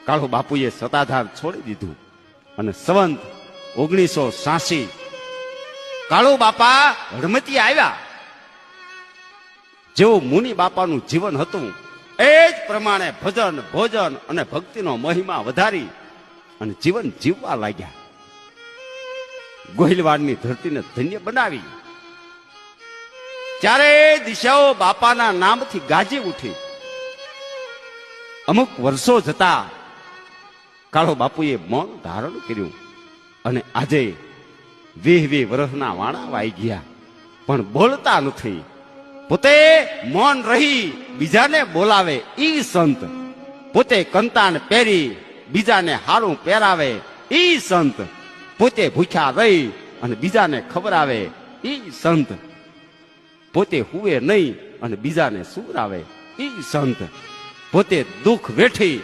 કાળુ બાપુએ સત્તાધાર છોડી દીધું અને સંવંત 1986 કાળુ બાપા હડમતી આવ્યા. જેવું મુનિ બાપાનું જીવન હતું એ જ પ્રમાણે ભજન ભોજન અને ભક્તિનો મહિમા વધારી અને જીવન જીવવા લાગ્યા. ગોહિલવાડની ધરતીને ધન્ય બનાવી. ચારે દિશાઓ બાપાના નામથી ગાજી ઉઠી. અમુક વર્ષો જતા કાળો બાપુએ મૌન ધારણ કર્યું અને આજે 20 વર્ષના વાણા વાઈ ગયા પણ બોલતા નથી. પોતે મૌન રહી બીજાને બોલાવે ઈ સંત. પોતે કંતાણ પહેરી બીજાને હારું પહેરાવે ઈ સંત. પોતે ભૂખ્યા રહી અને બીજાને ખવડાવે ઈ સંત. પોતે હુવે નહીં અને બીજાને સુવરાવે ઈ સંત. પોતે દુઃખ વેઠી